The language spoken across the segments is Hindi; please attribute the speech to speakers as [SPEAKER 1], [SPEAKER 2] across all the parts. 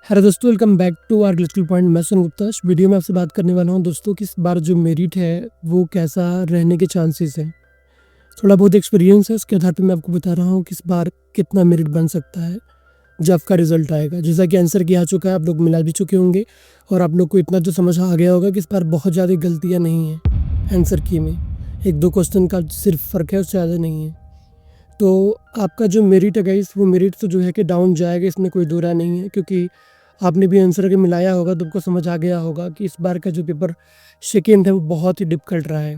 [SPEAKER 1] हेलो दोस्तों, welcome back to our little point. मैं सुन गुप्ता। इस वीडियो में आपसे बात करने वाला हूं दोस्तों कि इस बार जो मेरिट है वो कैसा रहने के चांसेस हैं। थोड़ा बहुत एक्सपीरियंस है, उसके आधार पे मैं आपको बता रहा हूं कि इस बार कितना मेरिट बन सकता है जब आपका रिजल्ट आएगा। जैसा कि आंसर किया आ चुका है, आप लोग मिला भी चुके होंगे और आप लोग को इतना तो समझ आ गया होगा कि इस बार बहुत ज़्यादा गलतियाँ नहीं हैं आंसर की में। एक दो क्वेश्चन का सिर्फ फ़र्क है, उससे ज़्यादा नहीं है। तो आपका जो मेरिट है गाइस, वो मेरिट तो जो है कि डाउन जाएगा, इसमें कोई दो राय नहीं है। क्योंकि आपने भी आंसर के मिलाया होगा तो आपको समझ आ गया होगा कि इस बार का जो पेपर सेकेंड है वो बहुत ही डिफ़िकल्ट रहा है।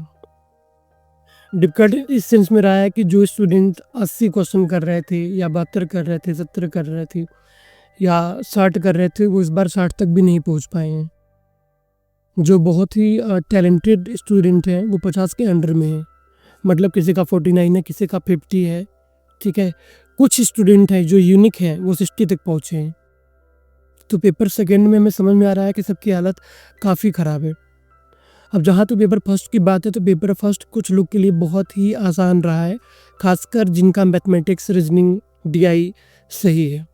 [SPEAKER 1] डिफ़िकल्ट इस सेंस में रहा है कि जो स्टूडेंट 80 क्वेश्चन कर रहे थे या 72 कर रहे थे, 70 कर रहे थे या 60 कर रहे थे, वो इस बार 60 तक भी नहीं पहुँच पाए हैं। जो बहुत ही टैलेंटेड स्टूडेंट हैं वो 50 के अंडर में हैं। मतलब किसी का 49 है, किसी का 50 है, ठीक है। कुछ स्टूडेंट हैं जो यूनिक हैं, वो 60 तक पहुँचे हैं। तो पेपर सेकंड में हमें समझ में आ रहा है कि सबकी हालत काफ़ी ख़राब है। अब जहाँ तो पेपर फर्स्ट की बात है, तो पेपर फर्स्ट कुछ लोग के लिए बहुत ही आसान रहा है, ख़ासकर जिनका मैथमेटिक्स, रीजनिंग, डीआई सही है।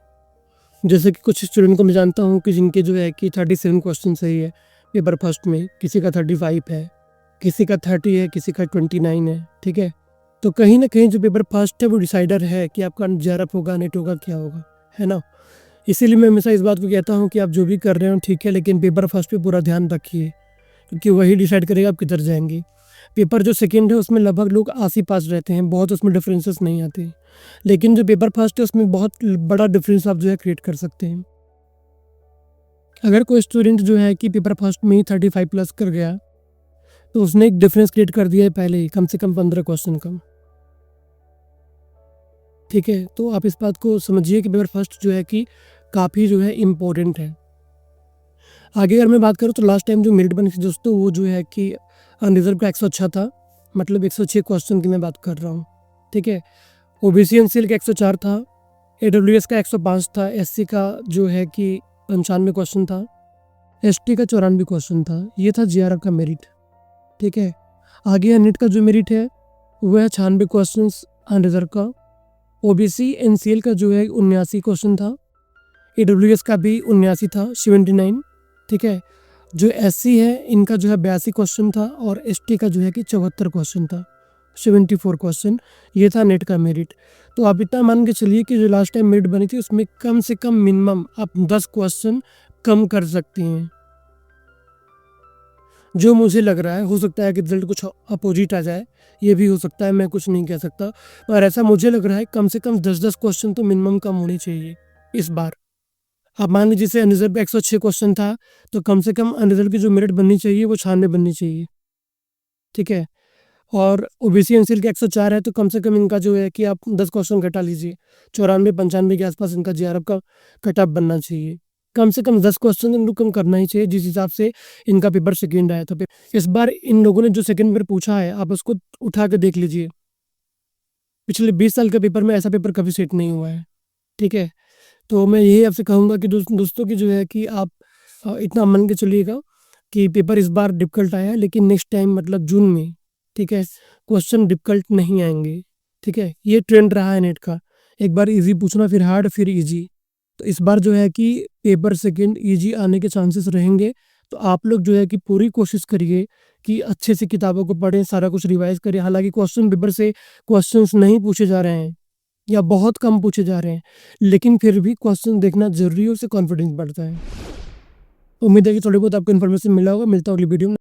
[SPEAKER 1] जैसे कि कुछ स्टूडेंट को मैं जानता हूँ कि जिनके जो है कि 37 क्वेश्चन सही है पेपर फर्स्ट में, किसी का 35 है, किसी का 30 है, किसी का 29 है, ठीक है। तो कहीं न कहीं जो पेपर फर्स्ट है वो डिसाइडर है कि आपका जेआरएफ होगा, नेट होगा, क्या होगा, है ना? इसीलिए मैं हमेशा इस बात को कहता हूँ कि आप जो भी कर रहे हो ठीक है, लेकिन पेपर फर्स्ट पे पूरा ध्यान रखिए, क्योंकि वही डिसाइड करेगा आप किधर जाएंगे। पेपर जो सेकंड है उसमें लगभग लोग आस ही पास रहते हैं, बहुत उसमें डिफरेंसेस नहीं आते। लेकिन जो पेपर फर्स्ट है उसमें बहुत बड़ा डिफरेंस आप जो है क्रिएट कर सकते हैं। अगर कोई स्टूडेंट जो है कि पेपर फर्स्ट में ही 35 प्लस कर गया, तो उसने एक डिफरेंस क्रिएट कर दिया है पहले ही, कम से कम 15 क्वेश्चन कम, ठीक है। तो आप इस बात को समझिए कि पेपर फर्स्ट जो है कि काफ़ी जो है इम्पोर्टेंट है। आगे अगर मैं बात करूँ तो लास्ट टाइम जो मेरिट बनी थी दोस्तों, वो जो है कि अनरिजर्व का 106 था, मतलब 106 क्वेश्चन की मैं बात कर रहा हूँ, ठीक है। ओबीसी एनसीएल का 104 था, एडब्ल्यूएस का 105 था, एससी का जो है कि 95 क्वेश्चन था, एसटी का 94 क्वेश्चन था। ये था जेआरएफ का मेरिट, ठीक है। आगे नीट का जो मेरिट है वो है 96 क्वेश्चन अनरिजर्व का। ओबीसी एनसीएल का जो है 79 क्वेश्चन था, एडब्ल्यूएस का भी 79 था, 79, ठीक है। जो एससी है इनका जो है 82 क्वेश्चन था और एसटी का जो है कि 74 क्वेश्चन था, 74 क्वेश्चन। ये था नेट का मेरिट। तो आप इतना मान के चलिए कि जो लास्ट टाइम मेरिट बनी थी उसमें कम से कम मिनिमम आप 10 क्वेश्चन कम कर सकते हैं। जो मुझे लग रहा है, हो सकता है कि रिजल्ट कुछ अपोजिट आ जाए, ये भी हो सकता है, मैं कुछ नहीं कह सकता, पर ऐसा मुझे लग रहा है कम से कम 10-10 क्वेश्चन तो मिनिमम कम होने चाहिए इस बार। अब मान लीजिए जैसे अनरिजर्व 106 क्वेश्चन था, तो कम से कम अनरिजर्व की जो मेरिट बननी चाहिए वो 96 बननी चाहिए, ठीक है। और ओबीसी एनसीएल का 104 है, तो कम से कम इनका जो है कि आप 10 क्वेश्चन घटा लीजिए, 94-95 के आसपास इनका जेआरएफ का कट ऑफ बनना चाहिए। कम से कम 10 क्वेश्चन इनको कम करना ही चाहिए, जिस हिसाब से इनका पेपर सेकेंड आया था। इस बार इन लोगों ने जो सेकेंड पेपर पूछा है, आप उसको उठा के देख लीजिए, पिछले 20 साल के पेपर में ऐसा पेपर कभी सेट नहीं हुआ है, ठीक है। तो मैं यही आपसे कहूँगा कि दोस्तों की जो है कि आप इतना मान के चलिएगा कि पेपर इस बार डिफ़िकल्ट आया है, लेकिन नेक्स्ट टाइम मतलब जून में, ठीक है, क्वेश्चन डिफ़िकल्ट नहीं आएँगे, ठीक है। ये ट्रेंड रहा है नेट का, एक बार ईज़ी पूछना, फिर हार्ड, फिर ईज़ी। तो इस बार जो है कि पेपर सेकंड ईज़ी आने के चांसेस रहेंगे। तो आप लोग जो है कि पूरी कोशिश करिए कि अच्छे से किताबों को पढ़ें, सारा कुछ रिवाइज़ करें। हालाँकि क्वेश्चन पेपर से क्वेश्चंस नहीं पूछे जा रहे हैं या बहुत कम पूछे जा रहे हैं, लेकिन फिर भी क्वेश्चन देखना ज़रूरी है, उससे कॉन्फिडेंस बढ़ता है। उम्मीद है कि थोड़ी बहुत आपको इन्फॉर्मेशन मिला होगा। मिलता हूँ अगली वीडियो में।